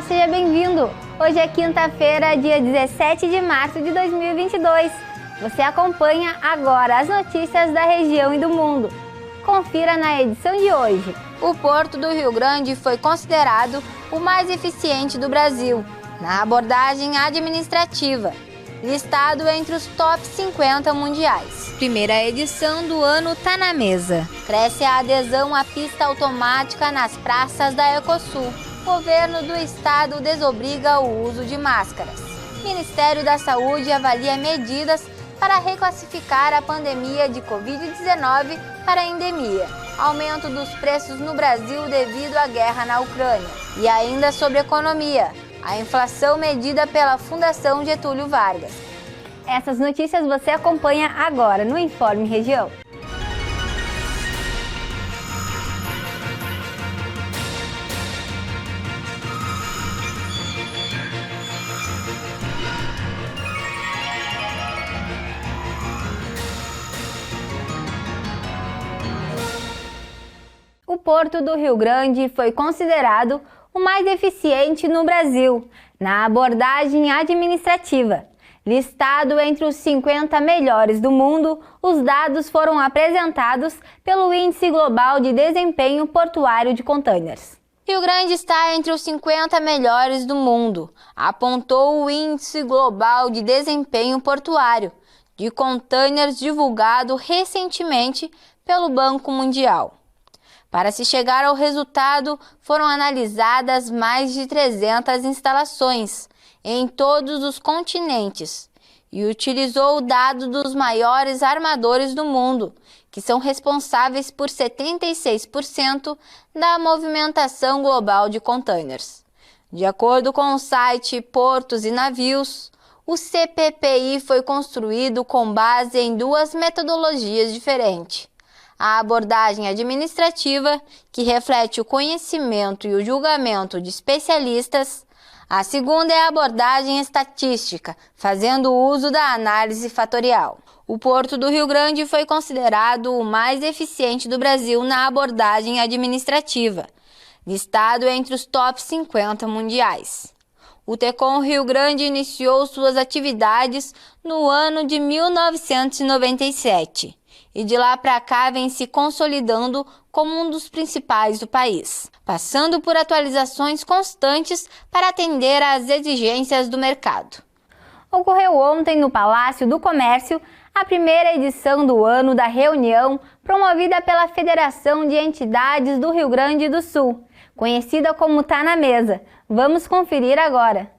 seja bem-vindo! Hoje é quinta-feira, dia 17 de março de 2022. Você acompanha agora as notícias da região e do mundo. Confira na edição de hoje. O Porto do Rio Grande foi considerado o mais eficiente do Brasil na abordagem administrativa, listado entre os top 50 mundiais. Primeira edição do ano tá na mesa. Cresce a adesão à pista automática nas praças da Ecosul. Governo do estado desobriga o uso de máscaras. Ministério da Saúde avalia medidas para reclassificar a pandemia de Covid-19 para endemia. Aumento dos preços no Brasil devido à guerra na Ucrânia. E ainda sobre economia, a inflação medida pela Fundação Getúlio Vargas. Essas notícias você acompanha agora no Informe Região. O Porto do Rio Grande foi considerado o mais eficiente no Brasil na abordagem administrativa. Listado entre os 50 melhores do mundo, os dados foram apresentados pelo Índice Global de Desempenho Portuário de Containers. Rio Grande está entre os 50 melhores do mundo, apontou o Índice Global de Desempenho Portuário de Containers divulgado recentemente pelo Banco Mundial. Para se chegar ao resultado, foram analisadas mais de 300 instalações em todos os continentes e utilizou o dado dos maiores armadores do mundo, que são responsáveis por 76% da movimentação global de containers. De acordo com o site Portos e Navios, o CPPI foi construído com base em duas metodologias diferentes. A abordagem administrativa, que reflete o conhecimento e o julgamento de especialistas. A segunda é a abordagem estatística, fazendo uso da análise fatorial. O Porto do Rio Grande foi considerado o mais eficiente do Brasil na abordagem administrativa, listado entre os top 50 mundiais. O Tecom Rio Grande iniciou suas atividades no ano de 1997. E de lá para cá vem se consolidando como um dos principais do país, passando por atualizações constantes para atender às exigências do mercado. Ocorreu ontem no Palácio do Comércio a primeira edição do ano da reunião promovida pela Federação de Entidades do Rio Grande do Sul, conhecida como Tá na Mesa. Vamos conferir agora.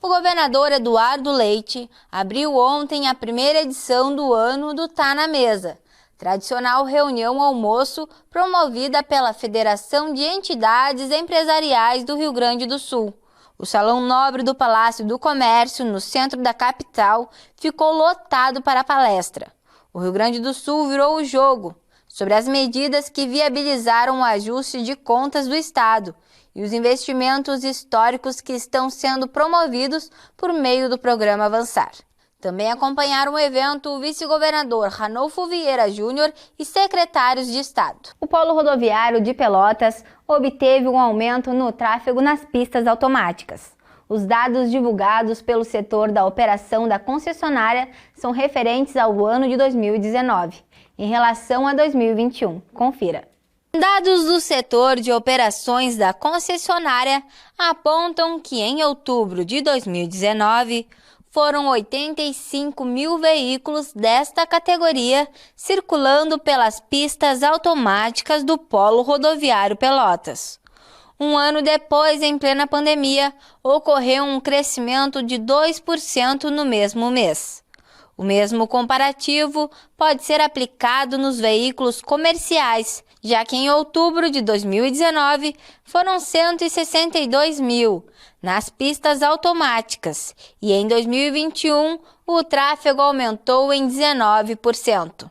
O governador Eduardo Leite abriu ontem a primeira edição do ano do Tá na Mesa, tradicional reunião-almoço promovida pela Federação de Entidades Empresariais do Rio Grande do Sul. O Salão Nobre do Palácio do Comércio, no centro da capital, ficou lotado para a palestra. O Rio Grande do Sul virou o jogo sobre as medidas que viabilizaram o ajuste de contas do Estado e os investimentos históricos que estão sendo promovidos por meio do Programa Avançar. Também acompanharam o evento o vice-governador Ranolfo Vieira Júnior e secretários de Estado. O polo rodoviário de Pelotas obteve um aumento no tráfego nas pistas automáticas. Os dados divulgados pelo setor da operação da concessionária são referentes ao ano de 2019, em relação a 2021. Confira. Dados do setor de operações da concessionária apontam que em outubro de 2019 foram 85 mil veículos desta categoria circulando pelas pistas automáticas do Polo Rodoviário Pelotas. Um ano depois, em plena pandemia, ocorreu um crescimento de 2% no mesmo mês. O mesmo comparativo pode ser aplicado nos veículos comerciais, já que em outubro de 2019 foram 162 mil nas pistas automáticas e em 2021 o tráfego aumentou em 19%.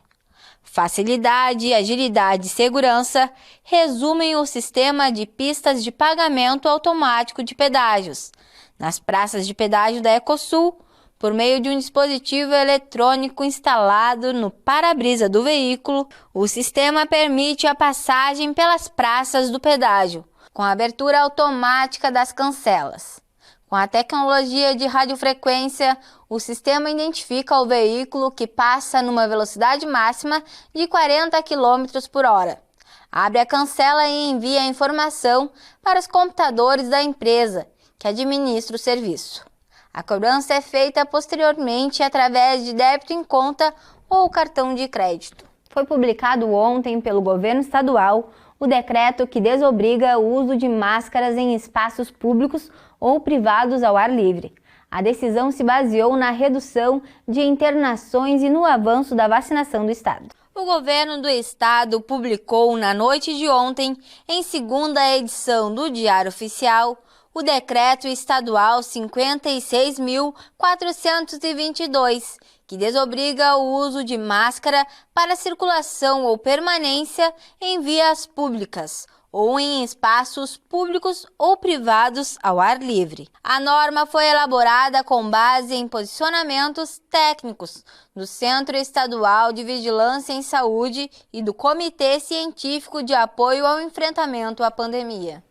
Facilidade, agilidade e segurança resumem o sistema de pistas de pagamento automático de pedágios nas praças de pedágio da Ecosul, por meio de um dispositivo eletrônico instalado no para-brisa do veículo. O sistema permite a passagem pelas praças do pedágio, com a abertura automática das cancelas. Com a tecnologia de radiofrequência, o sistema identifica o veículo que passa numa velocidade máxima de 40 km por hora. Abre a cancela e envia a informação para os computadores da empresa, que administra o serviço. A cobrança é feita posteriormente através de débito em conta ou cartão de crédito. Foi publicado ontem pelo governo estadual o decreto que desobriga o uso de máscaras em espaços públicos ou privados ao ar livre. A decisão se baseou na redução de internações e no avanço da vacinação do estado. O governo do estado publicou na noite de ontem, em segunda edição do Diário Oficial, o Decreto Estadual 56.422, que desobriga o uso de máscara para circulação ou permanência em vias públicas ou em espaços públicos ou privados ao ar livre. A norma foi elaborada com base em posicionamentos técnicos do Centro Estadual de Vigilância em Saúde e do Comitê Científico de Apoio ao Enfrentamento à Pandemia.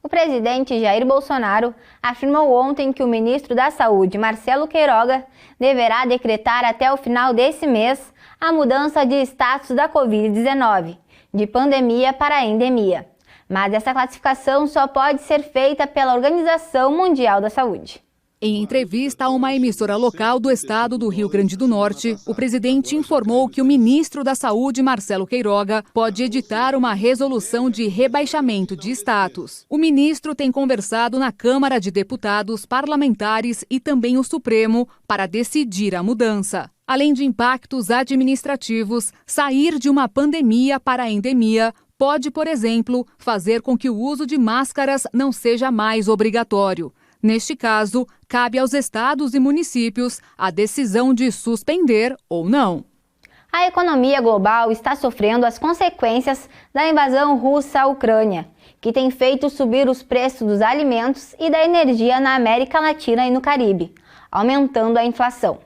O presidente Jair Bolsonaro afirmou ontem que o ministro da Saúde, Marcelo Queiroga, deverá decretar até o final desse mês a mudança de status da Covid-19, de pandemia para endemia. Mas essa classificação só pode ser feita pela Organização Mundial da Saúde. Em entrevista a uma emissora local do estado do Rio Grande do Norte, o presidente informou que o ministro da Saúde, Marcelo Queiroga, pode editar uma resolução de rebaixamento de status. O ministro tem conversado na Câmara de Deputados, parlamentares e também o Supremo para decidir a mudança. Além de impactos administrativos, sair de uma pandemia para a endemia pode, por exemplo, fazer com que o uso de máscaras não seja mais obrigatório. Neste caso, cabe aos estados e municípios a decisão de suspender ou não. A economia global está sofrendo as consequências da invasão russa à Ucrânia, que tem feito subir os preços dos alimentos e da energia na América Latina e no Caribe, aumentando a inflação.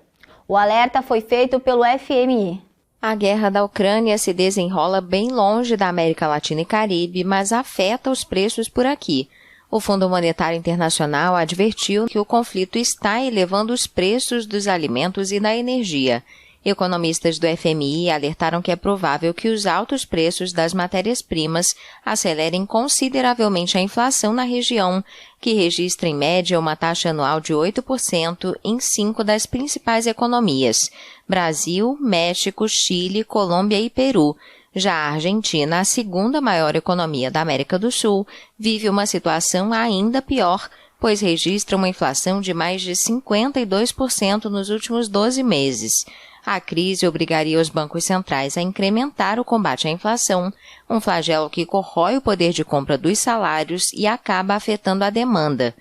O alerta foi feito pelo FMI. A guerra da Ucrânia se desenrola bem longe da América Latina e Caribe, mas afeta os preços por aqui. O Fundo Monetário Internacional advertiu que o conflito está elevando os preços dos alimentos e da energia. Economistas do FMI alertaram que é provável que os altos preços das matérias-primas acelerem consideravelmente a inflação na região, que registra em média uma taxa anual de 8% em 5 das principais economias: Brasil, México, Chile, Colômbia e Peru. Já a Argentina, a segunda maior economia da América do Sul, vive uma situação ainda pior, pois registra uma inflação de mais de 52% nos últimos 12 meses. A crise obrigaria os bancos centrais a incrementar o combate à inflação, um flagelo que corrói o poder de compra dos salários e acaba afetando a demanda.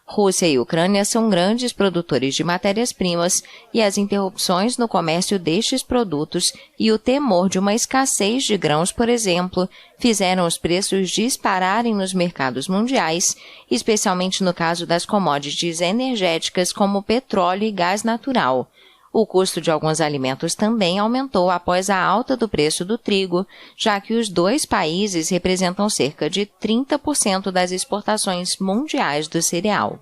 Rússia e Ucrânia são grandes produtores de matérias-primas e as interrupções no comércio destes produtos e o temor de uma escassez de grãos, por exemplo, fizeram os preços dispararem nos mercados mundiais, especialmente no caso das commodities energéticas como petróleo e gás natural. O custo de alguns alimentos também aumentou após a alta do preço do trigo, já que os dois países representam cerca de 30% das exportações mundiais do cereal.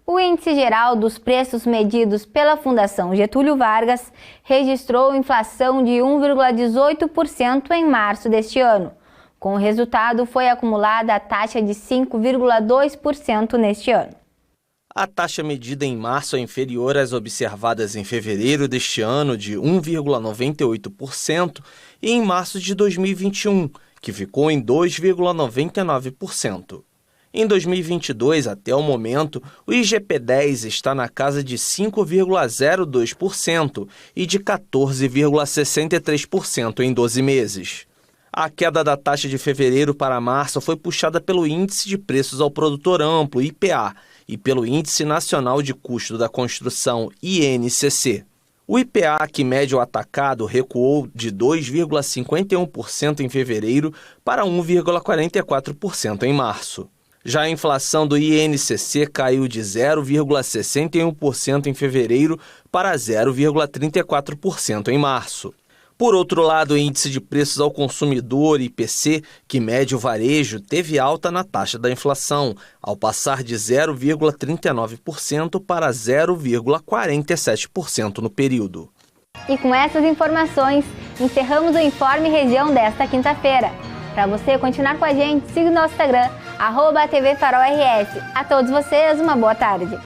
O Índice Geral dos Preços medidos pela Fundação Getúlio Vargas registrou inflação de 1,18% em março deste ano. Com o resultado, foi acumulada a taxa de 5,2% neste ano. A taxa medida em março é inferior às observadas em fevereiro deste ano, de 1,98%, e em março de 2021, que ficou em 2,99%. Em 2022, até o momento, o IGP-10 está na casa de 5,02% e de 14,63% em 12 meses. A queda da taxa de fevereiro para março foi puxada pelo Índice de Preços ao Produtor Amplo, IPA, e pelo Índice Nacional de Custo da Construção, INCC. O IPA, que mede o atacado, recuou de 2,51% em fevereiro para 1,44% em março. Já a inflação do INCC caiu de 0,61% em fevereiro para 0,34% em março. Por outro lado, o índice de preços ao consumidor, IPC, que mede o varejo, teve alta na taxa da inflação, ao passar de 0,39% para 0,47% no período. E com essas informações, encerramos o Informe Região desta quinta-feira. Para você continuar com a gente, siga o nosso Instagram, @TVFarolRS. A todos vocês, uma boa tarde.